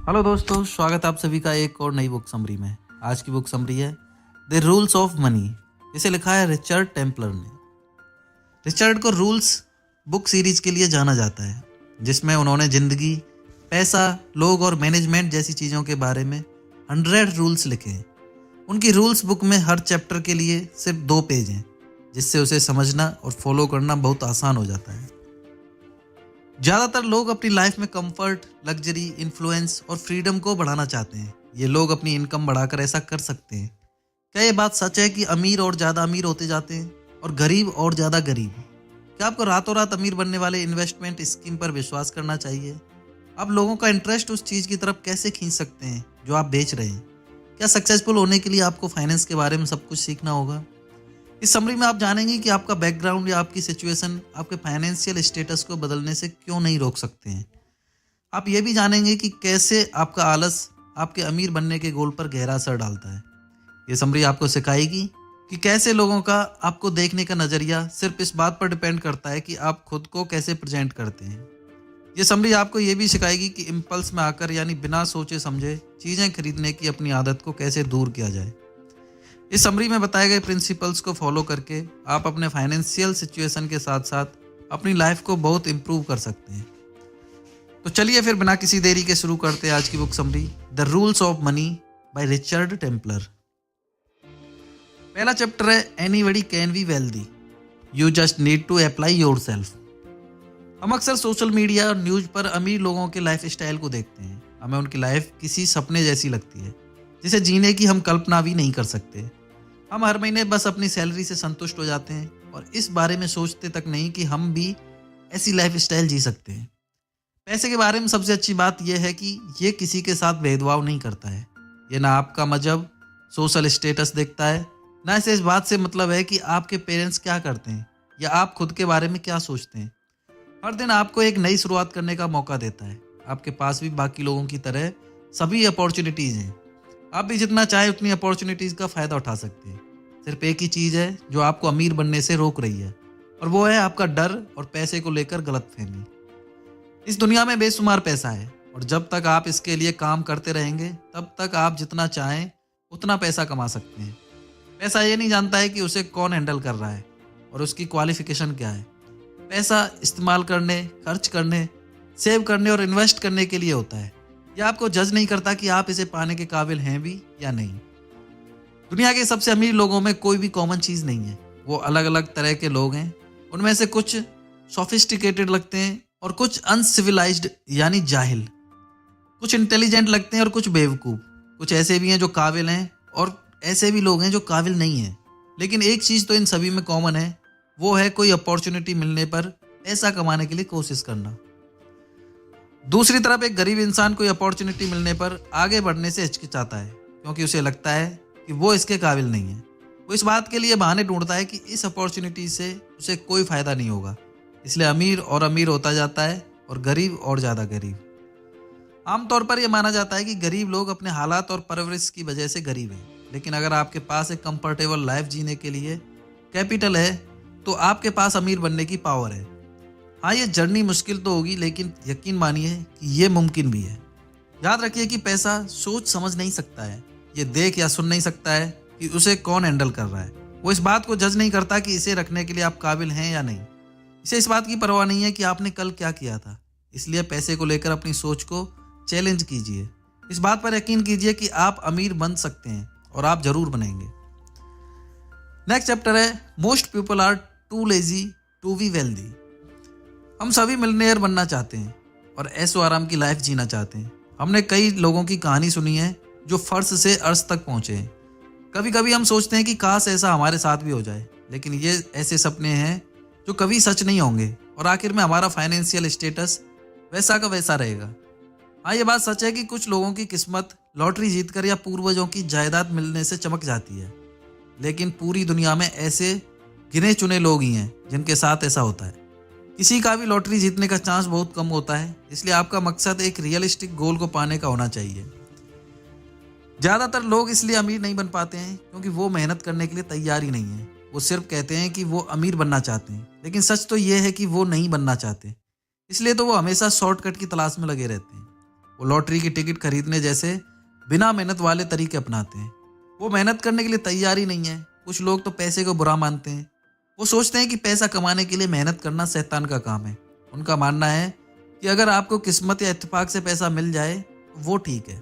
Hello दोस्तों, स्वागत है आप सभी का एक और नई बुक समरी में। आज की बुक समरी है द रूल्स ऑफ मनी। इसे लिखा है रिचर्ड टेम्पलर ने। रिचर्ड को रूल्स बुक सीरीज के लिए जाना जाता है, जिसमें उन्होंने जिंदगी, पैसा, लोग और मैनेजमेंट जैसी चीज़ों के बारे में 100 रूल्स लिखे हैं। उनकी रूल्स बुक में हर चैप्टर के लिए सिर्फ 2 पेज हैं, जिससे उसे समझना और फॉलो करना बहुत आसान हो जाता है। ज़्यादातर लोग अपनी लाइफ में कंफर्ट, लग्जरी, इन्फ्लुएंस और फ्रीडम को बढ़ाना चाहते हैं। ये लोग अपनी इनकम बढ़ाकर ऐसा कर सकते हैं। क्या ये बात सच है कि अमीर और ज़्यादा अमीर होते जाते हैं और गरीब और ज़्यादा गरीब? क्या आपको रातों रात अमीर बनने वाले इन्वेस्टमेंट स्कीम पर विश्वास करना चाहिए? आप लोगों का इंटरेस्ट उस चीज़ की तरफ कैसे खींच सकते हैं जो आप बेच रहे हैं? क्या सक्सेसफुल होने के लिए आपको फाइनेंस के बारे में सब कुछ सीखना होगा? इस समरी में आप जानेंगे कि आपका बैकग्राउंड या आपकी सिचुएशन आपके फाइनेंशियल स्टेटस को बदलने से क्यों नहीं रोक सकते हैं। आप ये भी जानेंगे कि कैसे आपका आलस आपके अमीर बनने के गोल पर गहरा असर डालता है। ये समरी आपको सिखाएगी कि कैसे लोगों का आपको देखने का नज़रिया सिर्फ इस बात पर डिपेंड करता है कि आप खुद को कैसे प्रेजेंट करते हैं। ये समरी आपको ये भी सिखाएगी कि इम्पल्स में आकर यानी बिना सोचे समझे चीज़ें खरीदने की अपनी आदत को कैसे दूर किया जाए। इस समरी में बताए गए प्रिंसिपल्स को फॉलो करके आप अपने फाइनेंशियल सिचुएशन के साथ साथ अपनी लाइफ को बहुत इम्प्रूव कर सकते हैं। तो चलिए फिर बिना किसी देरी के शुरू करते हैं आज की book summary the rules of money by Richard Templar. पहला चैप्टर है anybody can be wealthy, you just need to apply yourself. हम अक्सर सोशल मीडिया और न्यूज़ पर अमीर लोगों के लाइफ स्टाइल को देखते हैं। हमें उनकी लाइफ किसी सपने जैसी लगती है जिसे जीने की हम कल्पना भी नहीं कर सकते। हम हर महीने बस अपनी सैलरी से संतुष्ट हो जाते हैं और इस बारे में सोचते तक नहीं कि हम भी ऐसी लाइफ स्टाइल जी सकते हैं। पैसे के बारे में सबसे अच्छी बात यह है कि ये किसी के साथ भेदभाव नहीं करता है। ये ना आपका मजहब, सोशल स्टेटस देखता है, ना इसे इस बात से मतलब है कि आपके पेरेंट्स क्या करते हैं या आप खुद के बारे में क्या सोचते हैं। हर दिन आपको एक नई शुरुआत करने का मौका देता है। आपके पास भी बाकी लोगों की तरह सभी अपॉर्चुनिटीज़ हैं। आप भी जितना चाहे उतनी अपॉर्चुनिटीज़ का फ़ायदा उठा सकते हैं। सिर्फ एक ही चीज़ है जो आपको अमीर बनने से रोक रही है, और वो है आपका डर और पैसे को लेकर गलतफहमी। इस दुनिया में बेशुमार पैसा है और जब तक आप इसके लिए काम करते रहेंगे तब तक आप जितना चाहें उतना पैसा कमा सकते हैं। पैसा ये नहीं जानता है कि उसे कौन हैंडल कर रहा है और उसकी क्वालिफिकेशन क्या है। पैसा इस्तेमाल करने, खर्च करने, सेव करने और इन्वेस्ट करने के लिए होता है। यह आपको जज नहीं करता कि आप इसे पाने के काबिल हैं भी या नहीं। दुनिया के सबसे अमीर लोगों में कोई भी कॉमन चीज़ नहीं है। वो अलग अलग तरह के लोग हैं। उनमें से कुछ सोफिस्टिकेटेड लगते हैं और कुछ अनसिविलाइज्ड यानी जाहिल। कुछ इंटेलिजेंट लगते हैं और कुछ बेवकूफ़। कुछ ऐसे भी हैं जो काबिल हैं और ऐसे भी लोग हैं जो काबिल नहीं हैं। लेकिन एक चीज़ तो इन सभी में कॉमन है, वो है कोई अपॉर्चुनिटी मिलने पर पैसा कमाने के लिए कोशिश करना। दूसरी तरफ एक गरीब इंसान कोई अपॉर्चुनिटी मिलने पर आगे बढ़ने से हिचकिचाता है, क्योंकि उसे लगता है कि वो इसके काबिल नहीं है। वो इस बात के लिए बहाने ढूंढता है कि इस अपॉर्चुनिटी से उसे कोई फ़ायदा नहीं होगा। इसलिए अमीर और अमीर होता जाता है और गरीब और ज़्यादा गरीब। आमतौर पर यह माना जाता है कि गरीब लोग अपने हालात और परवरिश की वजह से गरीब हैं। लेकिन अगर आपके पास एक कंफर्टेबल लाइफ जीने के लिए कैपिटल है तो आपके पास अमीर बनने की पावर है। हाँ, ये जर्नी मुश्किल तो होगी, लेकिन यकीन मानिए कि ये मुमकिन भी है। याद रखिए कि पैसा सोच समझ नहीं सकता है। ये देख या सुन नहीं सकता है कि उसे कौन हैंडल कर रहा है। वो इस बात को जज नहीं करता कि इसे रखने के लिए आप काबिल हैं या नहीं। इसे इस बात की परवाह नहीं है कि आपने कल क्या किया था। इसलिए पैसे को लेकर अपनी सोच को चैलेंज कीजिए। इस बात पर यकीन कीजिए कि आप अमीर बन सकते हैं और आप जरूर बनेंगे। नेक्स्ट चैप्टर है most people are too lazy to be wealthy. हम सभी मिलियनेयर बनना चाहते हैं और ऐशो आराम की लाइफ जीना चाहते हैं। हमने कई लोगों की कहानी सुनी है जो फर्श से अर्श तक पहुंचे हैं। कभी कभी हम सोचते हैं कि काश ऐसा हमारे साथ भी हो जाए, लेकिन ये ऐसे सपने हैं जो कभी सच नहीं होंगे और आखिर में हमारा फाइनेंशियल स्टेटस वैसा का वैसा रहेगा। हाँ, ये बात सच है कि कुछ लोगों की किस्मत लॉटरी जीतकर या पूर्वजों की जायदाद मिलने से चमक जाती है, लेकिन पूरी दुनिया में ऐसे गिने चुने लोग ही हैं जिनके साथ ऐसा होता है। किसी का भी लॉटरी जीतने का चांस बहुत कम होता है। इसलिए आपका मकसद एक रियलिस्टिक गोल को पाने का होना चाहिए। ज़्यादातर लोग इसलिए अमीर नहीं बन पाते हैं क्योंकि वो मेहनत करने के लिए तैयार ही नहीं है। वो सिर्फ कहते हैं कि वो अमीर बनना चाहते हैं, लेकिन सच तो ये है कि वो नहीं बनना चाहते। इसलिए तो वो हमेशा शॉर्टकट की तलाश में लगे रहते हैं। वो लॉटरी की टिकट खरीदने जैसे बिना मेहनत वाले तरीके अपनाते हैं। वो मेहनत करने के लिए तैयार ही नहीं है। कुछ लोग तो पैसे को बुरा मानते हैं। वो सोचते हैं कि पैसा कमाने के लिए मेहनत करना शैतान का काम है। उनका मानना है कि अगर आपको किस्मत या इत्तेफाक से पैसा मिल जाए तो वो ठीक है।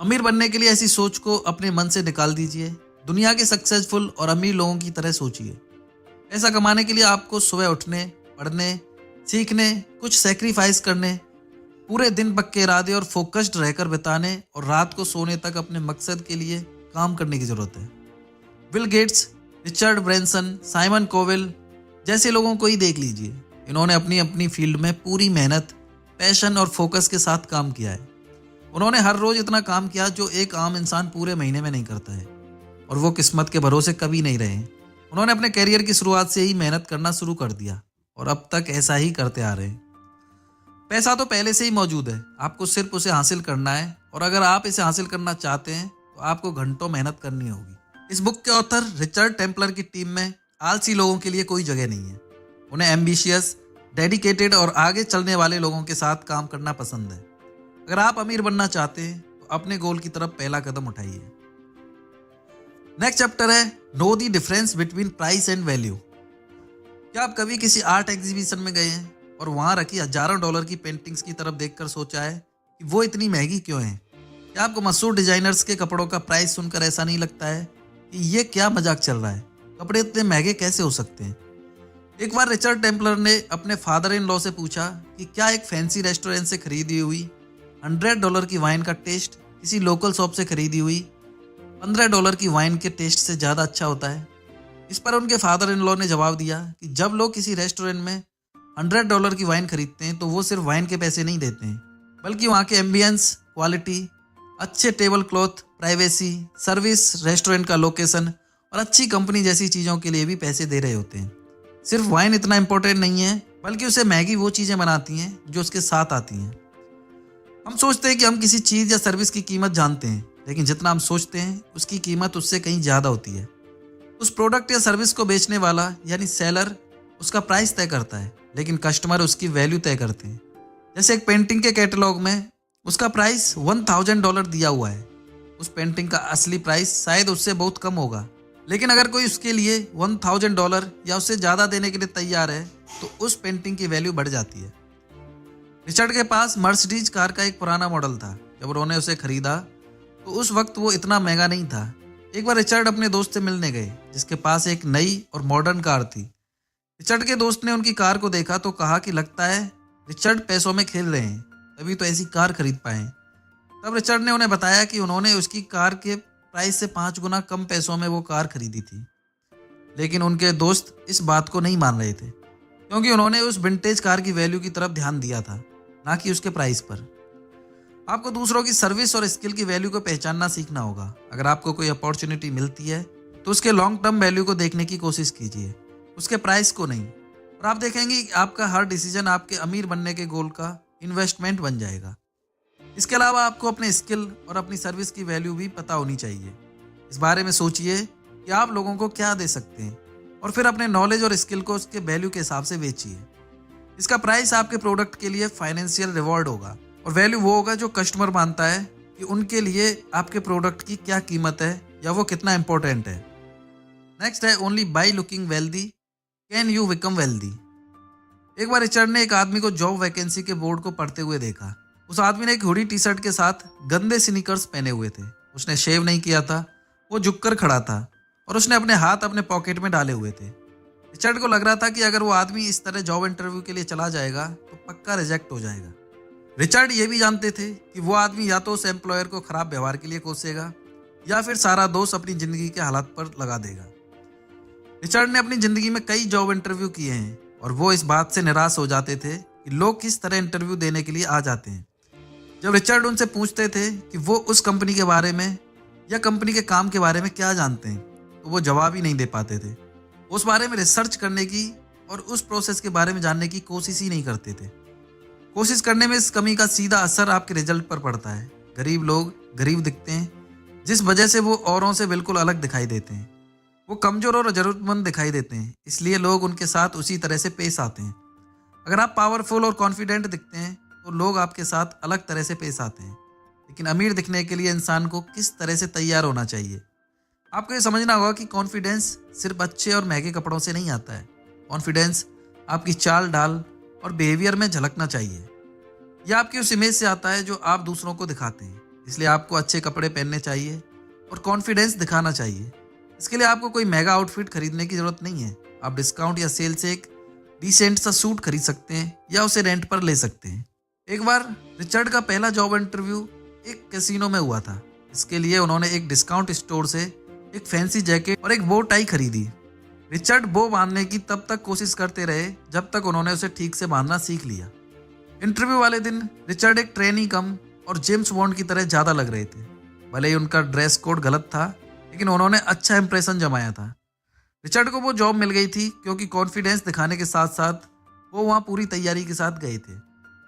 अमीर बनने के लिए ऐसी सोच को अपने मन से निकाल दीजिए। दुनिया के सक्सेसफुल और अमीर लोगों की तरह सोचिए। पैसा कमाने के लिए आपको सुबह उठने, पढ़ने, सीखने, कुछ सेक्रीफाइस करने, पूरे दिन पक्के इरादे और फोकस्ड रहकर बिताने और रात को सोने तक अपने मकसद के लिए काम करने की जरूरत है। Bill Gates, Richard Branson, Simon Cowell जैसे लोगों को ही देख लीजिए। इन्होंने अपनी अपनी फील्ड में पूरी मेहनत, पैशन और फोकस के साथ काम किया है। उन्होंने हर रोज इतना काम किया जो एक आम इंसान पूरे महीने में नहीं करता है, और वो किस्मत के भरोसे कभी नहीं रहे। उन्होंने अपने करियर की शुरुआत से ही मेहनत करना शुरू कर दिया और अब तक ऐसा ही करते आ रहे हैं। पैसा तो पहले से ही मौजूद है, आपको सिर्फ उसे हासिल करना है, और अगर आप इसे हासिल करना चाहते हैं तो आपको घंटों मेहनत करनी होगी। इस बुक के ऑथर रिचर्ड टेम्पलर की टीम में आलसी लोगों के लिए कोई जगह नहीं है। उन्हें एम्बिशियस, डेडिकेटेड और आगे चलने वाले लोगों के साथ काम करना पसंद है। अगर आप अमीर बनना चाहते हैं तो अपने गोल की तरफ पहला कदम उठाइए। नेक्स्ट चैप्टर है know the difference between price and value. क्या आप कभी किसी आर्ट एग्जीबिशन में गए हैं और वहां रखी हजारों डॉलर की पेंटिंग्स की तरफ देखकर सोचा है कि वो इतनी महंगी क्यों है? क्या आपको मशहूर डिजाइनर्स के कपड़ों का प्राइस सुनकर ऐसा नहीं लगता है कि ये क्या मजाक चल रहा है? कपड़े इतने महंगे कैसे हो सकते हैं? एक बार रिचर्ड टेम्पलर ने अपने फादर इन लॉ से पूछा कि क्या एक फैंसी रेस्टोरेंट से खरीदी हुई $100 की वाइन का टेस्ट किसी लोकल शॉप से खरीदी हुई $15 की वाइन के टेस्ट से ज़्यादा अच्छा होता है? इस पर उनके फादर इन लॉ ने जवाब दिया कि जब लोग किसी रेस्टोरेंट में $100 की वाइन खरीदते हैं तो वो सिर्फ वाइन के पैसे नहीं देते हैं, बल्कि वहाँ के एम्बियंस, क्वालिटी, अच्छे table cloth, privacy, service, restaurant का लोकेशन और अच्छी कंपनी जैसी चीज़ों के लिए भी पैसे दे रहे होते हैं। सिर्फ वाइन इतना इम्पोर्टेंट नहीं है, बल्कि उसे महंगी वो चीज़ें बनाती हैं जो उसके साथ आती हैं। हम सोचते हैं कि हम किसी चीज़ या सर्विस की कीमत जानते हैं, लेकिन जितना हम सोचते हैं उसकी कीमत उससे कहीं ज़्यादा होती है। उस प्रोडक्ट या सर्विस को बेचने वाला यानी सेलर उसका प्राइस तय करता है, लेकिन कस्टमर उसकी वैल्यू तय करते हैं। जैसे एक पेंटिंग के कैटलॉग में उसका प्राइस $1000 दिया हुआ है। उस पेंटिंग का असली प्राइस शायद उससे बहुत कम होगा, लेकिन अगर कोई उसके लिए $1000 या उससे ज़्यादा देने के लिए तैयार है तो उस पेंटिंग की वैल्यू बढ़ जाती है। रिचर्ड के पास मर्सिडीज कार का एक पुराना मॉडल था। जब उन्होंने उसे खरीदा तो उस वक्त वो इतना महंगा नहीं था। एक बार रिचर्ड अपने दोस्त से मिलने गए जिसके पास एक नई और मॉडर्न कार थी। रिचर्ड के दोस्त ने उनकी कार को देखा तो कहा कि लगता है रिचर्ड पैसों में खेल रहे हैं, तभी तो ऐसी कार खरीद पाए। तब रिचर्ड ने उन्हें बताया कि उन्होंने उसकी कार के प्राइस से 5 गुना कम पैसों में वो कार खरीदी थी। लेकिन उनके दोस्त इस बात को नहीं मान रहे थे, क्योंकि उन्होंने उस विंटेज कार की वैल्यू की तरफ ध्यान दिया था, ना कि उसके प्राइस पर। आपको दूसरों की सर्विस और स्किल की वैल्यू को पहचानना सीखना होगा। अगर आपको कोई अपॉर्चुनिटी मिलती है तो उसके लॉन्ग टर्म वैल्यू को देखने की कोशिश कीजिए, उसके प्राइस को नहीं। और आप देखेंगे कि आपका हर डिसीजन आपके अमीर बनने के गोल का इन्वेस्टमेंट बन जाएगा। इसके अलावा आपको अपने स्किल और अपनी सर्विस की वैल्यू भी पता होनी चाहिए। इस बारे में सोचिए कि आप लोगों को क्या दे सकते हैं और फिर अपने नॉलेज और स्किल को उसके वैल्यू के हिसाब से बेचिए। इसका प्राइस आपके प्रोडक्ट के लिए फाइनेंशियल रिवॉर्ड होगा और वैल्यू वो होगा जो कस्टमर मानता है कि उनके लिए आपके प्रोडक्ट की क्या कीमत है या वो कितना इंपॉर्टेंट है। नेक्स्ट है only by looking wealthy can you become wealthy. एक बार रिचर्ड ने एक आदमी को जॉब वैकेंसी के बोर्ड को पढ़ते हुए देखा। उस आदमी ने एक हुडी टी शर्ट के साथ गंदे स्नीकर्स पहने हुए थे। उसने शेव नहीं किया था, वो झुककर खड़ा था और उसने अपने हाथ अपने पॉकेट में डाले हुए थे। रिचर्ड को लग रहा था कि अगर वो आदमी इस तरह जॉब इंटरव्यू के लिए चला जाएगा तो पक्का रिजेक्ट हो जाएगा। रिचर्ड ये भी जानते थे कि वो आदमी या तो उस एम्प्लॉयर को खराब व्यवहार के लिए कोसेगा या फिर सारा दोष अपनी जिंदगी के हालात पर लगा देगा। रिचर्ड ने अपनी जिंदगी में कई जॉब इंटरव्यू किए हैं और वो इस बात से निराश हो जाते थे कि लोग किस तरह इंटरव्यू देने के लिए आ जाते हैं। जब रिचर्ड उनसे पूछते थे कि वो उस कंपनी के बारे में या कंपनी के काम के बारे में क्या जानते हैं तो वो जवाब ही नहीं दे पाते थे। उस बारे में रिसर्च करने की और उस प्रोसेस के बारे में जानने की कोशिश ही नहीं करते थे। कोशिश करने में इस कमी का सीधा असर आपके रिजल्ट पर पड़ता है। गरीब लोग गरीब दिखते हैं, जिस वजह से वो औरों से बिल्कुल अलग दिखाई देते हैं। वो कमजोर और जरूरतमंद दिखाई देते हैं, इसलिए लोग उनके साथ उसी तरह से पेश आते हैं। अगर आप पावरफुल और कॉन्फिडेंट दिखते हैं तो लोग आपके साथ अलग तरह से पेश आते हैं। लेकिन अमीर दिखने के लिए इंसान को किस तरह से तैयार होना चाहिए? आपको ये समझना होगा कि कॉन्फिडेंस सिर्फ अच्छे और महंगे कपड़ों से नहीं आता है। कॉन्फिडेंस आपकी चाल ढाल और बिहेवियर में झलकना चाहिए। यह आपकी उस इमेज से आता है जो आप दूसरों को दिखाते हैं। इसलिए आपको अच्छे कपड़े पहनने चाहिए और कॉन्फिडेंस दिखाना चाहिए। इसके लिए आपको कोई महंगा आउटफिट खरीदने की जरूरत नहीं है। आप डिस्काउंट या सेल से एक डिसेंट सा सूट खरीद सकते हैं या उसे रेंट पर ले सकते हैं। एक बार रिचर्ड का पहला जॉब इंटरव्यू एक कैसीनो में हुआ था। इसके लिए उन्होंने एक डिस्काउंट स्टोर से एक फैंसी जैकेट और एक बो टाई खरीदी। रिचर्ड बो बांधने की तब तक कोशिश करते रहे जब तक उन्होंने उसे ठीक से बांधना सीख लिया। इंटरव्यू वाले दिन रिचर्ड एक ट्रेनी कम और जेम्स बॉन्ड की तरह ज्यादा लग रहे थे। भले ही उनका ड्रेस कोड गलत था, लेकिन उन्होंने अच्छा इंप्रेशन जमाया था। रिचर्ड को वो जॉब मिल गई थी क्योंकि कॉन्फिडेंस दिखाने के साथ साथ वो वहाँ पूरी तैयारी के साथ गए थे।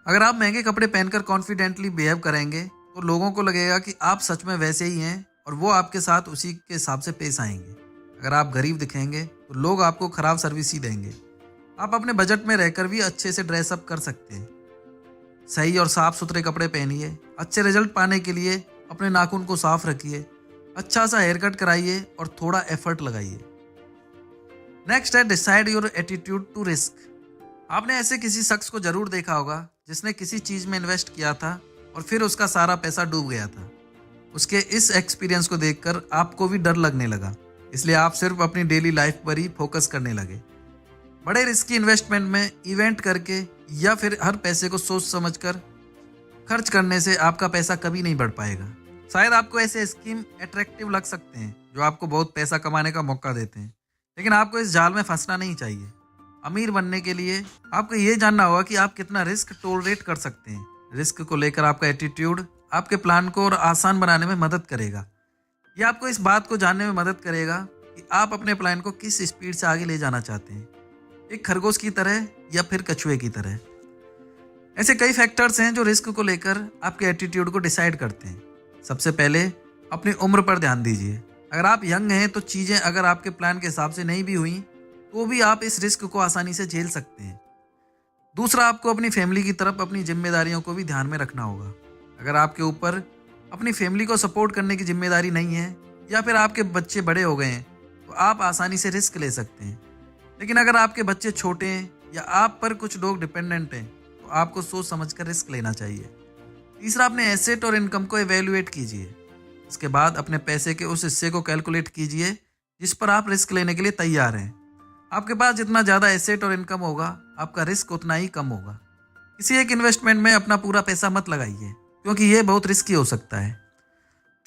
अगर आप महंगे कपड़े पहनकर कॉन्फिडेंटली बिहेव करेंगे तो लोगों को लगेगा कि आप सच में वैसे ही हैं और वो आपके साथ उसी के हिसाब से पेश आएंगे। अगर आप गरीब दिखेंगे तो लोग आपको खराब सर्विस ही देंगे। आप अपने बजट में रहकर भी अच्छे से ड्रेसअप कर सकते हैं। सही और साफ सुथरे कपड़े पहनिए। अच्छे रिजल्ट पाने के लिए अपने नाखून को साफ रखिए, अच्छा सा हेयर कट कराइए और थोड़ा एफर्ट लगाइए। नेक्स्ट है decide your attitude to risk. आपने ऐसे किसी शख्स को जरूर देखा होगा जिसने किसी चीज में इन्वेस्ट किया था और फिर उसका सारा पैसा डूब गया था। उसके इस एक्सपीरियंस को देखकर आपको भी डर लगने लगा, इसलिए आप सिर्फ अपनी डेली लाइफ पर ही फोकस करने लगे। बड़े रिस्की इन्वेस्टमेंट में इवेंट करके या फिर हर पैसे को सोच समझकर खर्च करने से आपका पैसा कभी नहीं बढ़ पाएगा। शायद आपको ऐसे स्कीम अट्रैक्टिव लग सकते हैं जो आपको बहुत पैसा कमाने का मौका देते हैं, लेकिन आपको इस जाल में फंसना नहीं चाहिए। अमीर बनने के लिए आपको ये जानना होगा कि आप कितना रिस्क टॉलरेट कर सकते हैं। रिस्क को लेकर आपका एटीट्यूड आपके प्लान को और आसान बनाने में मदद करेगा। यह आपको इस बात को जानने में मदद करेगा कि आप अपने प्लान को किस स्पीड से आगे ले जाना चाहते हैं, एक खरगोश की तरह या फिर कछुए की तरह। ऐसे कई फैक्टर्स हैं जो रिस्क को लेकर आपके एटीट्यूड को डिसाइड करते हैं। सबसे पहले अपनी उम्र पर ध्यान दीजिए। अगर आप यंग हैं तो चीज़ें अगर आपके प्लान के हिसाब से नहीं भी हुई तो भी आप इस रिस्क को आसानी से झेल सकते हैं। दूसरा, आपको अपनी फैमिली की तरफ अपनी जिम्मेदारियों को भी ध्यान में रखना होगा। अगर आपके ऊपर अपनी फैमिली को सपोर्ट करने की जिम्मेदारी नहीं है या फिर आपके बच्चे बड़े हो गए हैं तो आप आसानी से रिस्क ले सकते हैं। लेकिन अगर आपके बच्चे छोटे हैं या आप पर कुछ लोग डिपेंडेंट हैं तो आपको सोच समझकर रिस्क लेना चाहिए। तीसरा, अपने एसेट और इनकम को एवेल्युएट कीजिए। इसके बाद अपने पैसे के उस हिस्से को कैलकुलेट कीजिए जिस पर आप रिस्क लेने के लिए तैयार हैं। आपके पास जितना ज़्यादा एसेट और इनकम होगा आपका रिस्क उतना ही कम होगा। किसी एक इन्वेस्टमेंट में अपना पूरा पैसा मत लगाइए क्योंकि ये बहुत रिस्की हो सकता है।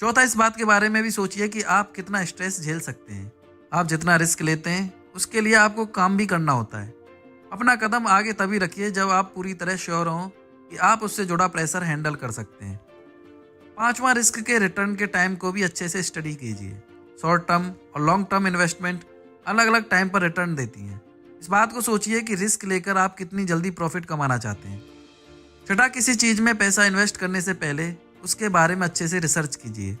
चौथा, इस बात के बारे में भी सोचिए कि आप कितना स्ट्रेस झेल सकते हैं। आप जितना रिस्क लेते हैं उसके लिए आपको काम भी करना होता है। अपना कदम आगे तभी रखिए जब आप पूरी तरह श्योर हों कि आप उससे जुड़ा प्रेशर हैंडल कर सकते हैं। पांचवा, रिस्क के रिटर्न के टाइम को भी अच्छे से स्टडी कीजिए। शॉर्ट टर्म और लॉन्ग टर्म इन्वेस्टमेंट अलग अलग टाइम पर रिटर्न देती हैं। इस बात को सोचिए कि रिस्क लेकर आप कितनी जल्दी प्रॉफिट कमाना चाहते हैं। छठा, किसी चीज़ में पैसा इन्वेस्ट करने से पहले उसके बारे में अच्छे से रिसर्च कीजिए।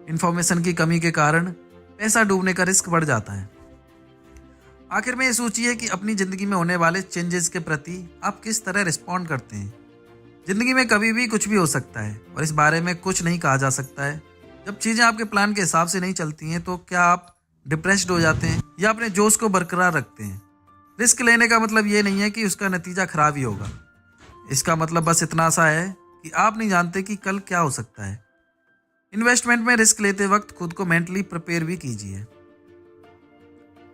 इन्फॉर्मेशन की कमी के कारण पैसा डूबने का रिस्क बढ़ जाता है। आखिर में ये सोचिए कि अपनी ज़िंदगी में होने वाले चेंजेस के प्रति आप किस तरह रिस्पॉन्ड करते हैं। ज़िंदगी में कभी भी कुछ भी हो सकता है और इस बारे में कुछ नहीं कहा जा सकता है। जब चीज़ें आपके प्लान के हिसाब से नहीं चलती हैं तो क्या आप डिप्रेस्ड हो जाते हैं या अपने जोश को बरकरार रखते हैं। रिस्क लेने का मतलब ये नहीं है कि उसका नतीजा खराब ही होगा। इसका मतलब बस इतना सा है कि आप नहीं जानते कि कल क्या हो सकता है। इन्वेस्टमेंट में रिस्क लेते वक्त खुद को मेंटली प्रिपेयर भी कीजिए।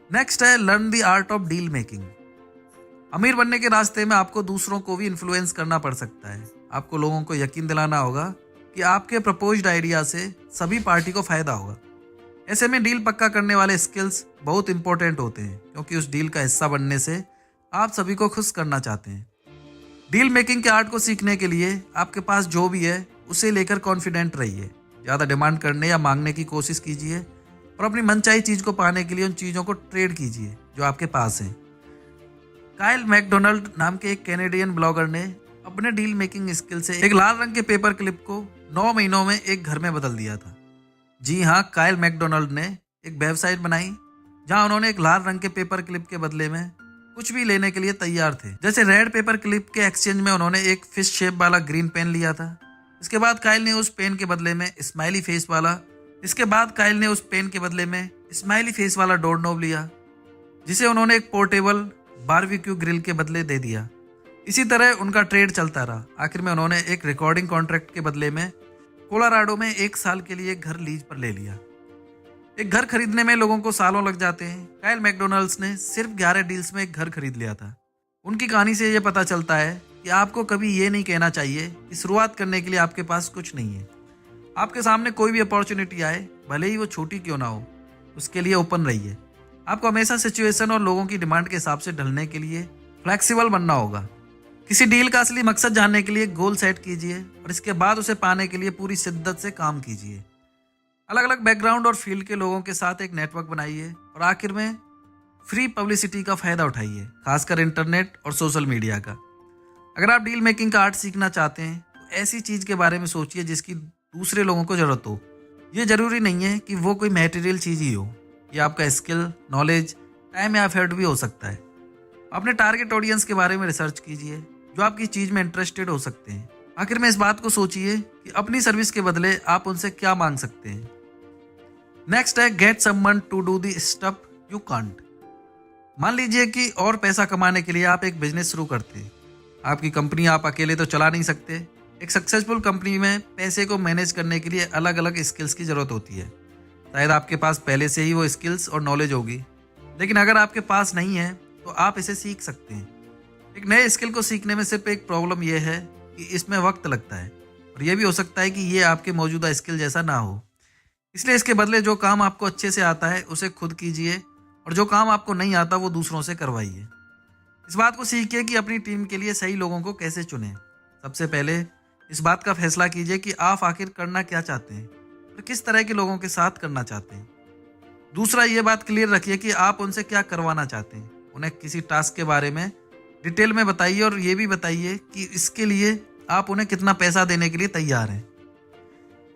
नेक्स्ट है learn the art of deal making. अमीर बनने के रास्ते में आपको दूसरों को भी इन्फ्लुएंस करना पड़ सकता है। आपको लोगों को यकीन दिलाना होगा कि आपके प्रपोज्ड आइडिया से सभी पार्टी को फायदा होगा। ऐसे में डील पक्का करने वाले स्किल्स बहुत इंपॉर्टेंट होते हैं क्योंकि उस डील का हिस्सा बनने से आप सभी को खुश करना चाहते हैं। डील मेकिंग के आर्ट को सीखने के लिए आपके पास जो भी है उसे लेकर कॉन्फिडेंट रहिए। ज़्यादा डिमांड करने या मांगने की कोशिश कीजिए और अपनी मनचाही चीज़ को पाने के लिए उन चीज़ों को ट्रेड कीजिए जो आपके पास हैं। काइल मैकडोनाल्ड नाम के एक कैनेडियन ब्लॉगर ने अपने डील मेकिंग स्किल से एक लाल रंग के पेपर क्लिप को 9 महीनों में एक घर में बदल दिया था। जी हाँ, काइल मैकडोनाल्ड ने एक वेबसाइट बनाई जहां उन्होंने एक लाल रंग के पेपर क्लिप के बदले में कुछ भी लेने के लिए तैयार थे। जैसे रेड पेपर क्लिप के एक्सचेंज में उन्होंने एक फिश शेप वाला ग्रीन पेन लिया था। इसके बाद काइल ने उस पेन के बदले में स्माइली फेस वाला डोर नॉब लिया, जिसे उन्होंने एक पोर्टेबल बारबेक्यू ग्रिल के बदले दे दिया। इसी तरह उनका ट्रेड चलता रहा। आखिर में उन्होंने एक रिकॉर्डिंग कॉन्ट्रैक्ट के बदले में कोलोराडो में 1 साल के लिए घर लीज पर ले लिया। एक घर खरीदने में लोगों को सालों लग जाते हैं। काइल मैकडोनल्ड्स ने सिर्फ 11 डील्स में एक घर खरीद लिया था। उनकी कहानी से ये पता चलता है कि आपको कभी ये नहीं कहना चाहिए कि शुरुआत करने के लिए आपके पास कुछ नहीं है। आपके सामने कोई भी अपॉर्चुनिटी आए, भले ही वो छोटी क्यों ना हो, उसके लिए ओपन रहिए। आपको हमेशा सिचुएशन और लोगों की डिमांड के हिसाब से ढलने के लिए फ्लेक्सिबल बनना होगा। किसी डील का असली मकसद जानने के लिए गोल सेट कीजिए और इसके बाद उसे पाने के लिए पूरी शिद्दत से काम कीजिए। अलग अलग बैकग्राउंड और फील्ड के लोगों के साथ एक नेटवर्क बनाइए और आखिर में फ्री पब्लिसिटी का फायदा उठाइए, खासकर इंटरनेट और सोशल मीडिया का। अगर आप डील मेकिंग का आर्ट सीखना चाहते हैं तो ऐसी चीज के बारे में सोचिए जिसकी दूसरे लोगों को जरूरत हो। ये जरूरी नहीं है कि वो कोई मटेरियल चीज ही हो, ये आपका स्किल, नॉलेज, टाइम या एफर्ट भी हो सकता है। अपने टारगेट ऑडियंस के बारे में रिसर्च कीजिए जो आपकी चीज में इंटरेस्टेड हो सकते हैं। आखिर में इस बात को सोचिए कि अपनी सर्विस के बदले आप उनसे क्या मांग सकते हैं। नेक्स्ट है get someone to do the stuff you can't. मान लीजिए कि और पैसा कमाने के लिए आप एक बिजनेस शुरू करते हैं। आपकी कंपनी आप अकेले तो चला नहीं सकते। एक सक्सेसफुल कंपनी में पैसे को मैनेज करने के लिए अलग अलग स्किल्स की जरूरत होती है। शायद आपके पास पहले से ही वो स्किल्स और नॉलेज होगी, लेकिन अगर आपके पास नहीं है तो आप इसे सीख सकते हैं। एक नए स्किल को सीखने में सिर्फ एक प्रॉब्लम यह है कि इसमें वक्त लगता है और यह भी हो सकता है कि ये आपके मौजूदा स्किल जैसा ना हो। इसलिए इसके बदले जो काम आपको अच्छे से आता है उसे खुद कीजिए और जो काम आपको नहीं आता वो दूसरों से करवाइए। इस बात को सीखिए कि अपनी टीम के लिए सही लोगों को कैसे चुनें। सबसे पहले इस बात का फैसला कीजिए कि आप आखिर करना क्या चाहते हैं और किस तरह के लोगों के साथ करना चाहते हैं। दूसरा, ये बात क्लियर रखिए कि आप उनसे क्या करवाना चाहते हैं। उन्हें किसी टास्क के बारे में डिटेल में बताइए और ये भी बताइए कि इसके लिए आप उन्हें कितना पैसा देने के लिए तैयार हैं।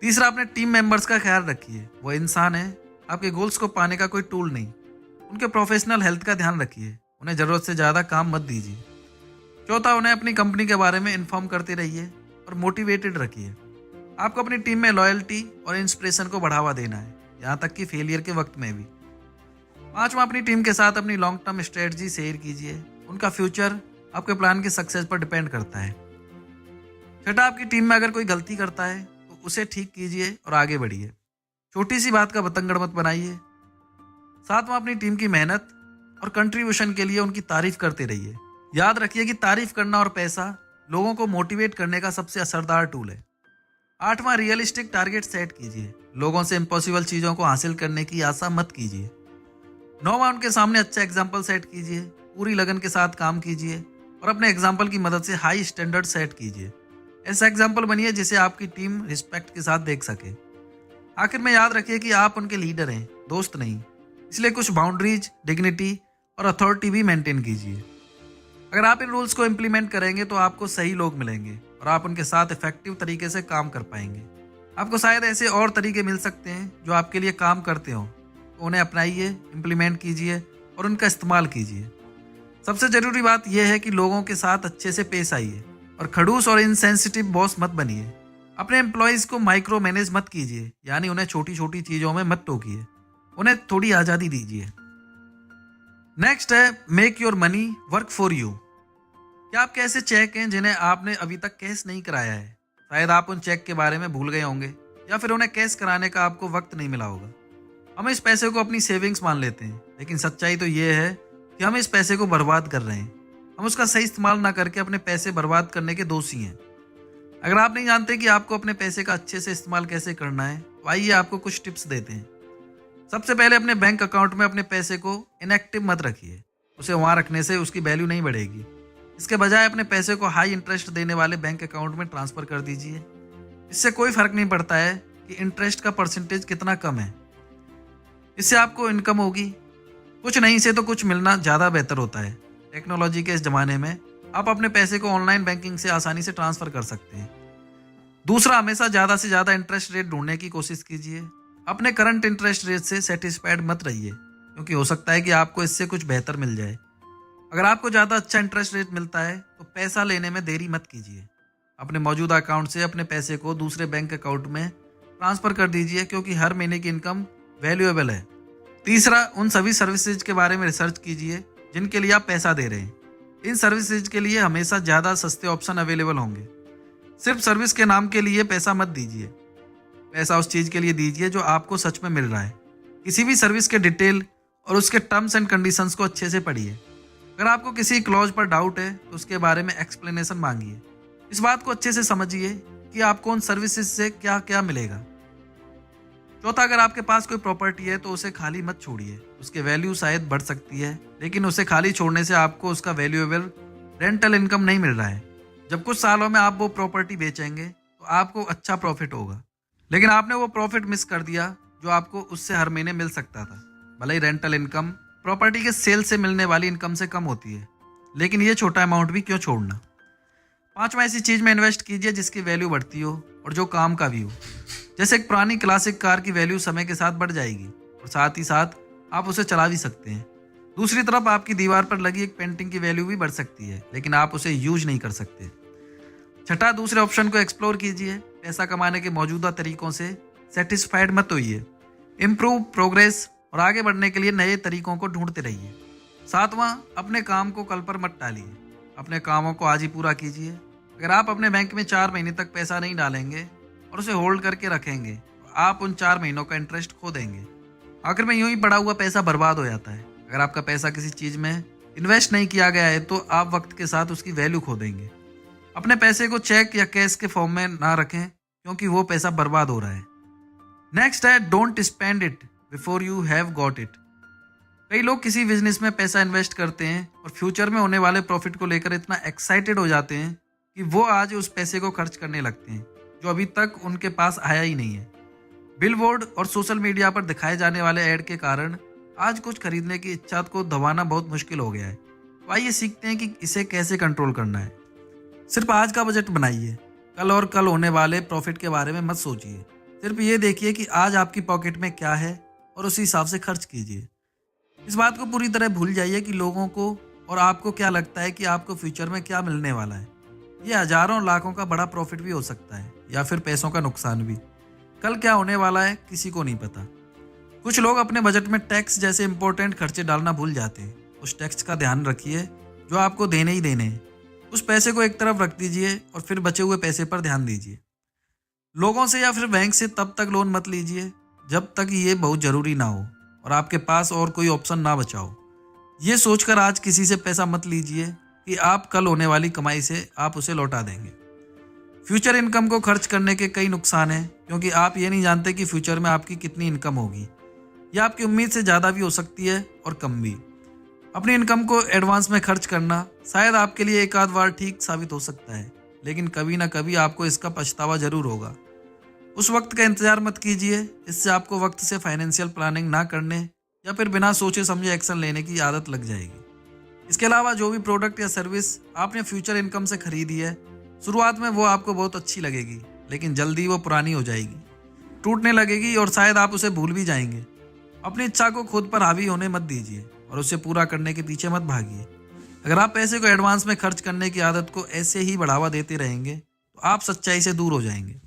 तीसरा, अपने टीम मेंबर्स का ख्याल रखिए। वो इंसान है, आपके गोल्स को पाने का कोई टूल नहीं। उनके प्रोफेशनल हेल्थ का ध्यान रखिए, उन्हें ज़रूरत से ज़्यादा काम मत दीजिए। चौथा, उन्हें अपनी कंपनी के बारे में इन्फॉर्म करते रहिए और मोटिवेटेड रखिए। आपको अपनी टीम में लॉयल्टी और इंस्पिरेशन को बढ़ावा देना है, यहाँ तक कि फेलियर के वक्त में भी। पांचवा, अपनी टीम के साथ अपनी लॉन्ग टर्म स्ट्रेटजी शेयर कीजिए। उनका फ्यूचर आपके प्लान की सक्सेस पर डिपेंड करता है। छठा, आपकी टीम में अगर कोई गलती करता है तो उसे ठीक कीजिए और आगे बढ़िए। छोटी सी बात का बतंगड़ मत बनाइए। सातवां, अपनी टीम की मेहनत और कंट्रीब्यूशन के लिए उनकी तारीफ करते रहिए। याद रखिए कि तारीफ करना और पैसा लोगों को मोटिवेट करने का सबसे असरदार टूल है। आठवां, रियलिस्टिक टारगेट सेट कीजिए। लोगों से इम्पॉसिबल चीजों को हासिल करने की आशा मत कीजिए। नौवां, उनके सामने अच्छा एग्जाम्पल सेट कीजिए। पूरी लगन के साथ काम कीजिए और अपने एग्जाम्पल की मदद से हाई स्टैंडर्ड सेट कीजिए। ऐसा एग्जाम्पल बनिए जिसे आपकी टीम रिस्पेक्ट के साथ देख सके। आखिर में याद रखिए कि आप उनके लीडर हैं, दोस्त नहीं। इसलिए कुछ बाउंड्रीज, डिग्निटी और अथॉरिटी भी मेंटेन कीजिए। अगर आप इन रूल्स को इम्प्लीमेंट करेंगे तो आपको सही लोग मिलेंगे और आप उनके साथ इफेक्टिव तरीके से काम कर पाएंगे। आपको शायद ऐसे और तरीके मिल सकते हैं जो आपके लिए काम करते हो, तो उन्हें अपनाइए, इम्प्लीमेंट कीजिए और उनका इस्तेमाल कीजिए। सबसे जरूरी बात यह है कि लोगों के साथ अच्छे से पेश आइए और खड़ूस और इनसेंसिटिव बॉस मत बनिए। अपने एम्प्लॉयज को माइक्रो मैनेज मत कीजिए, यानी उन्हें छोटी छोटी चीजों में मत टोकिए। उन्हें थोड़ी आजादी दीजिए। नेक्स्ट है make your money work for you. क्या आपके ऐसे चेक हैं जिन्हें आपने अभी तक कैश नहीं कराया है? शायद आप उन चेक के बारे में भूल गए होंगे या फिर उन्हें कैश कराने का आपको वक्त नहीं मिला होगा। हम इस पैसे को अपनी सेविंग्स मान लेते हैं, लेकिन सच्चाई तो ये है कि हम इस पैसे को बर्बाद कर रहे हैं। हम उसका सही इस्तेमाल ना करके अपने पैसे बर्बाद करने के दोषी हैं। अगर आप नहीं जानते कि आपको अपने पैसे का अच्छे से इस्तेमाल कैसे करना है, तो आइए आपको कुछ टिप्स देते हैं। सबसे पहले अपने बैंक अकाउंट में अपने पैसे को इनएक्टिव मत रखिए। उसे वहां रखने से उसकी वैल्यू नहीं बढ़ेगी। इसके बजाय अपने पैसे को हाई इंटरेस्ट देने वाले बैंक अकाउंट में ट्रांसफर कर दीजिए। इससे कोई फर्क नहीं पड़ता है कि इंटरेस्ट का परसेंटेज कितना कम है, इससे आपको इनकम होगी। कुछ नहीं से तो कुछ मिलना ज़्यादा बेहतर होता है। टेक्नोलॉजी के इस जमाने में आप अपने पैसे को ऑनलाइन बैंकिंग से आसानी से ट्रांसफर कर सकते हैं। दूसरा, हमेशा ज़्यादा से ज़्यादा इंटरेस्ट रेट ढूंढने की कोशिश कीजिए। अपने करंट इंटरेस्ट रेट से सेटिस्फाइड मत रहिए, क्योंकि हो सकता है कि आपको इससे कुछ बेहतर मिल जाए। अगर आपको ज़्यादा अच्छा इंटरेस्ट रेट मिलता है तो पैसा लेने में देरी मत कीजिए। अपने मौजूदा अकाउंट से अपने पैसे को दूसरे बैंक अकाउंट में ट्रांसफ़र कर दीजिए, क्योंकि हर महीने की इनकम वैल्यूएबल है। तीसरा, उन सभी सर्विसेज के बारे में रिसर्च कीजिए जिनके लिए आप पैसा दे रहे हैं। इन सर्विसेज के लिए हमेशा ज़्यादा सस्ते ऑप्शन अवेलेबल होंगे। सिर्फ सर्विस के नाम के लिए पैसा मत दीजिए। पैसा उस चीज़ के लिए दीजिए जो आपको सच में मिल रहा है। किसी भी सर्विस के डिटेल और उसके टर्म्स एंड कंडीशंस को अच्छे से पढ़िए। अगर आपको किसी क्लॉज पर डाउट है तो उसके बारे में एक्सप्लेनेशन मांगिए। इस बात को अच्छे से समझिए कि आपको उन सर्विसेज से क्या क्या मिलेगा। चौथा, अगर आपके पास कोई प्रॉपर्टी है तो उसे खाली मत छोड़िए। उसकी वैल्यू शायद बढ़ सकती है, लेकिन उसे खाली छोड़ने से आपको उसका वैल्यूएबल रेंटल इनकम नहीं मिल रहा है। जब कुछ सालों में आप वो प्रॉपर्टी बेचेंगे तो आपको अच्छा प्रॉफिट होगा, लेकिन आपने वो प्रॉफिट मिस कर दिया जो आपको उससे हर महीने मिल सकता था। भले ही रेंटल इनकम प्रॉपर्टी के सेल से मिलने वाली इनकम से कम होती है, लेकिन ये छोटा अमाउंट भी क्यों छोड़ना। पांचवा, ऐसी चीज में इन्वेस्ट कीजिए जिसकी वैल्यू बढ़ती हो और जो काम का भी हो। जैसे एक पुरानी क्लासिक कार की वैल्यू समय के साथ बढ़ जाएगी और साथ ही साथ आप उसे चला भी सकते हैं। दूसरी तरफ आपकी दीवार पर लगी एक पेंटिंग की वैल्यू भी बढ़ सकती है, लेकिन आप उसे यूज नहीं कर सकते। छठा, दूसरे ऑप्शन को एक्सप्लोर कीजिए। पैसा कमाने के मौजूदा तरीकों से सेटिस्फाइड मत होइए। इम्प्रूव, प्रोग्रेस और आगे बढ़ने के लिए नए तरीकों को ढूंढते रहिए। सातवां, अपने काम को कल पर मत टालिए। अपने कामों को आज ही पूरा कीजिए। अगर आप अपने बैंक में 4 महीने तक पैसा नहीं डालेंगे और उसे होल्ड करके रखेंगे तो आप उन 4 महीनों का इंटरेस्ट खो देंगे। आखिर में यूं ही पड़ा हुआ पैसा बर्बाद हो जाता है। अगर आपका पैसा किसी चीज में इन्वेस्ट नहीं किया गया है तो आप वक्त के साथ उसकी वैल्यू खो देंगे। अपने पैसे को चेक या कैश के फॉर्म में ना रखें, क्योंकि वो पैसा बर्बाद हो रहा है। नेक्स्ट है, don't spend it before you have got it. कई लोग किसी बिजनेस में पैसा इन्वेस्ट करते हैं और फ्यूचर में होने वाले प्रॉफिट को लेकर इतना एक्साइटेड हो जाते हैं कि वो आज उस पैसे को खर्च करने लगते हैं जो अभी तक उनके पास आया ही नहीं है। बिलबोर्ड और सोशल मीडिया पर दिखाए जाने वाले ऐड के कारण आज कुछ खरीदने की इच्छा को दबाना बहुत मुश्किल हो गया है। तो आइए सीखते हैं कि इसे कैसे कंट्रोल करना है। सिर्फ आज का बजट बनाइए, कल और कल होने वाले प्रॉफिट के बारे में मत सोचिए। सिर्फ ये देखिए कि आज आपकी पॉकेट में क्या है और उसी हिसाब से खर्च कीजिए। इस बात को पूरी तरह भूल जाइए कि लोगों को और आपको क्या लगता है कि आपको फ्यूचर में क्या मिलने वाला है। ये हजारों लाखों का बड़ा प्रॉफिट भी हो सकता है या फिर पैसों का नुकसान भी। कल क्या होने वाला है किसी को नहीं पता। कुछ लोग अपने बजट में टैक्स जैसे इंपॉर्टेंट खर्चे डालना भूल जाते हैं। उस टैक्स का ध्यान रखिए जो आपको देने ही देने हैं। उस पैसे को एक तरफ रख दीजिए और फिर बचे हुए पैसे पर ध्यान दीजिए। लोगों से या फिर बैंक से तब तक लोन मत लीजिए जब तक ये बहुत ज़रूरी ना हो और आपके पास और कोई ऑप्शन ना बचा हो। ये सोचकर आज किसी से पैसा मत लीजिए कि आप कल होने वाली कमाई से आप उसे लौटा देंगे। फ्यूचर इनकम को खर्च करने के कई नुकसान हैं, क्योंकि आप ये नहीं जानते कि फ्यूचर में आपकी कितनी इनकम होगी। यह आपकी उम्मीद से ज़्यादा भी हो सकती है और कम भी। अपनी इनकम को एडवांस में खर्च करना शायद आपके लिए एक आध बार ठीक साबित हो सकता है, लेकिन कभी ना कभी आपको इसका पछतावा जरूर होगा। उस वक्त का इंतजार मत कीजिए, इससे आपको वक्त से फाइनेंशियल प्लानिंग ना करने या फिर बिना सोचे समझे एक्शन लेने की आदत लग जाएगी। इसके अलावा जो भी प्रोडक्ट या सर्विस आपने फ्यूचर इनकम से खरीदी है, शुरुआत में वो आपको बहुत अच्छी लगेगी, लेकिन जल्दी वो पुरानी हो जाएगी, टूटने लगेगी और शायद आप उसे भूल भी जाएंगे। अपनी इच्छा को खुद पर हावी होने मत दीजिए और उसे पूरा करने के पीछे मत भागिए। अगर आप पैसे को एडवांस में खर्च करने की आदत को ऐसे ही बढ़ावा देते रहेंगे तो आप सच्चाई से दूर हो जाएंगे।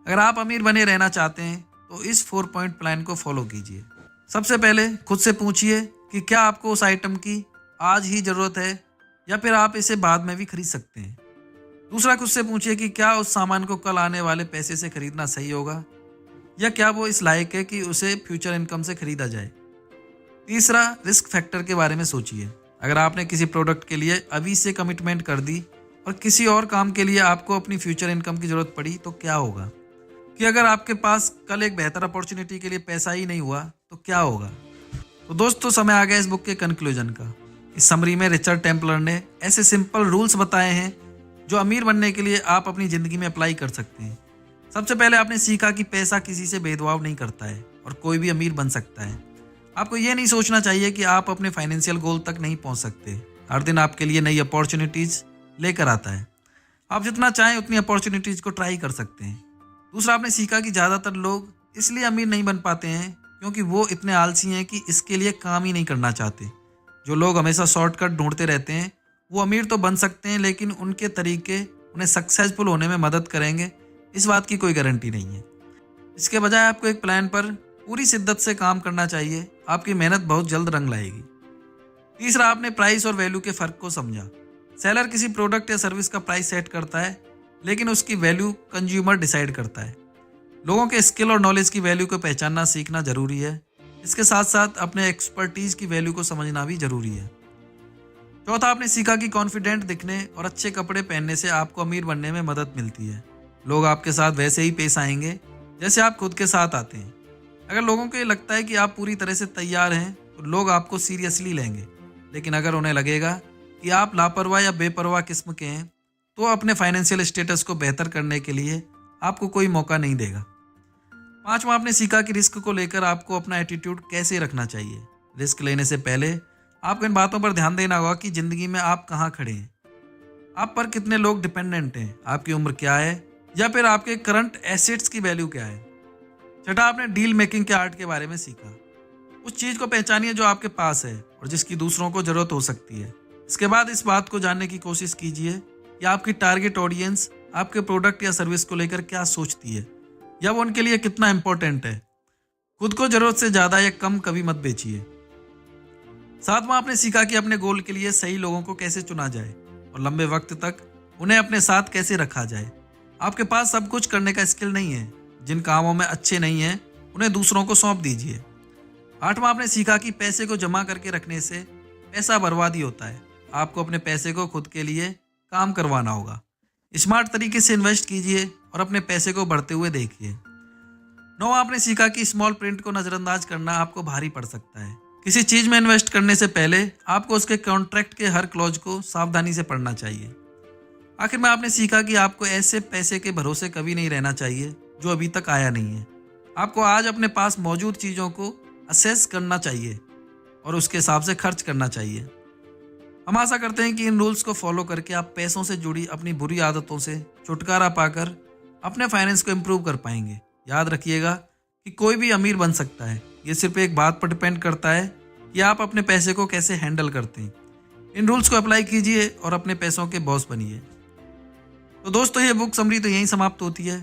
अगर आप अमीर बने रहना चाहते हैं तो इस 4 पॉइंट प्लान को फॉलो कीजिए। सबसे पहले खुद से पूछिए कि क्या आपको उस आइटम की आज ही ज़रूरत है या फिर आप इसे बाद में भी खरीद सकते हैं। दूसरा, खुद से पूछिए कि क्या उस सामान को कल आने वाले पैसे से खरीदना सही होगा या क्या वो इस लायक है कि उसे फ्यूचर इनकम से खरीदा जाए। तीसरा, रिस्क फैक्टर के बारे में सोचिए। अगर आपने किसी प्रोडक्ट के लिए अभी से कमिटमेंट कर दी और किसी और काम के लिए आपको अपनी फ्यूचर इनकम की ज़रूरत पड़ी तो क्या होगा। कि अगर आपके पास कल एक बेहतर अपॉर्चुनिटी के लिए पैसा ही नहीं हुआ तो क्या होगा। तो दोस्तों, समय आ गया इस बुक के कंक्लूजन का। इस समरी में रिचर्ड टेम्पलर ने ऐसे सिंपल रूल्स बताए हैं जो अमीर बनने के लिए आप अपनी ज़िंदगी में अप्लाई कर सकते हैं। सबसे पहले आपने सीखा कि पैसा किसी से भेदभाव नहीं करता है और कोई भी अमीर बन सकता है। आपको ये नहीं सोचना चाहिए कि आप अपने फाइनेंशियल गोल तक नहीं पहुंच सकते। हर दिन आपके लिए नई अपॉर्चुनिटीज़ लेकर आता है। आप जितना चाहें उतनी अपॉर्चुनिटीज़ को ट्राई कर सकते हैं। दूसरा, आपने सीखा कि ज़्यादातर लोग इसलिए अमीर नहीं बन पाते हैं क्योंकि वो इतने आलसी हैं कि इसके लिए काम ही नहीं करना चाहते। जो लोग हमेशा शॉर्टकट ढूंढते रहते हैं वो अमीर तो बन सकते हैं, लेकिन उनके तरीके उन्हें सक्सेसफुल होने में मदद करेंगे इस बात की कोई गारंटी नहीं है। इसके बजाय आपको एक प्लान पर पूरी शिद्दत से काम करना चाहिए। आपकी मेहनत बहुत जल्द रंग लाएगी। तीसरा, आपने प्राइस और वैल्यू के फर्क को समझा। सेलर किसी प्रोडक्ट या सर्विस का प्राइस सेट करता है, लेकिन उसकी वैल्यू कंज्यूमर डिसाइड करता है। लोगों के स्किल और नॉलेज की वैल्यू को पहचानना सीखना जरूरी है। इसके साथ साथ अपने एक्सपर्टीज की वैल्यू को समझना भी जरूरी है। चौथा, आपने सीखा कि कॉन्फिडेंट दिखने और अच्छे कपड़े पहनने से आपको अमीर बनने में मदद मिलती है। लोग आपके साथ वैसे ही पेश आएंगे जैसे आप खुद के साथ आते हैं। अगर लोगों को ये लगता है कि आप पूरी तरह से तैयार हैं तो लोग आपको सीरियसली लेंगे, लेकिन अगर उन्हें लगेगा कि आप लापरवाह या बेपरवाह किस्म के हैं तो अपने फाइनेंशियल स्टेटस को बेहतर करने के लिए आपको कोई मौका नहीं देगा। पांचवा, आपने सीखा कि रिस्क को लेकर आपको अपना एटीट्यूड कैसे रखना चाहिए। रिस्क लेने से पहले आपको इन बातों पर ध्यान देना होगा कि जिंदगी में आप कहाँ खड़े हैं, आप पर कितने लोग डिपेंडेंट हैं, आपकी उम्र क्या है, या फिर आपके करंट एसेट्स की वैल्यू क्या है। छठा, आपने डील मेकिंग के आर्ट के बारे में सीखा। उस चीज को पहचानिए जो आपके पास है और जिसकी दूसरों को जरूरत हो सकती है। इसके बाद इस बात को जानने की कोशिश कीजिए कि आपकी टारगेट ऑडियंस आपके प्रोडक्ट या सर्विस को लेकर क्या सोचती है, या वो उनके लिए कितना इंपॉर्टेंट है। खुद को जरूरत से ज्यादा या कम कभी मत बेचिए। सातवां, आपने सीखा कि अपने गोल के लिए सही लोगों को कैसे चुना जाए और लंबे वक्त तक उन्हें अपने साथ कैसे रखा जाए। आपके पास सब कुछ करने का स्किल नहीं है। जिन कामों में अच्छे नहीं हैं उन्हें दूसरों को सौंप दीजिए। आठवां, आपने सीखा कि पैसे को जमा करके रखने से पैसा बर्बाद ही होता है। आपको अपने पैसे को खुद के लिए काम करवाना होगा। स्मार्ट तरीके से इन्वेस्ट कीजिए और अपने पैसे को बढ़ते हुए देखिए। नौवां, आपने सीखा कि स्मॉल प्रिंट को नजरअंदाज करना आपको भारी पड़ सकता है। किसी चीज में इन्वेस्ट करने से पहले आपको उसके कॉन्ट्रैक्ट के हर क्लॉज को सावधानी से पढ़ना चाहिए। आखिर में आपने सीखा कि आपको ऐसे पैसे के भरोसे कभी नहीं रहना चाहिए जो अभी तक आया नहीं है। आपको आज अपने पास मौजूद चीजों को असेस करना चाहिए और उसके हिसाब से खर्च करना चाहिए। हम आशा करते हैं कि इन रूल्स को फॉलो करके आप पैसों से जुड़ी अपनी बुरी आदतों से छुटकारा पाकर अपने फाइनेंस को इम्प्रूव कर पाएंगे। याद रखिएगा कि कोई भी अमीर बन सकता है। ये सिर्फ एक बात पर डिपेंड करता है कि आप अपने पैसे को कैसे हैंडल करते हैं। इन रूल्स को अप्लाई कीजिए और अपने पैसों के बॉस बनिए। तो दोस्तों, ये बुक समरी तो यहीं समाप्त होती है।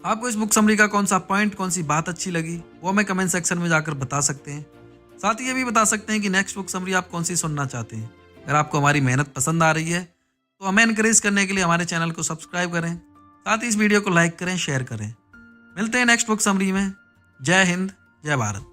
आपको इस बुक समरी का कौन सा पॉइंट, कौन सी बात अच्छी लगी वो हमें कमेंट सेक्शन में जाकर बता सकते हैं। साथ ही ये भी बता सकते हैं कि नेक्स्ट बुक समरी आप कौन सी सुनना चाहते हैं। अगर आपको हमारी मेहनत पसंद आ रही है तो हमें इनकरेज करने के लिए हमारे चैनल को सब्सक्राइब करें। साथ ही इस वीडियो को लाइक करें, शेयर करें। मिलते हैं नेक्स्ट बुक समरी में। जय हिंद, जय भारत।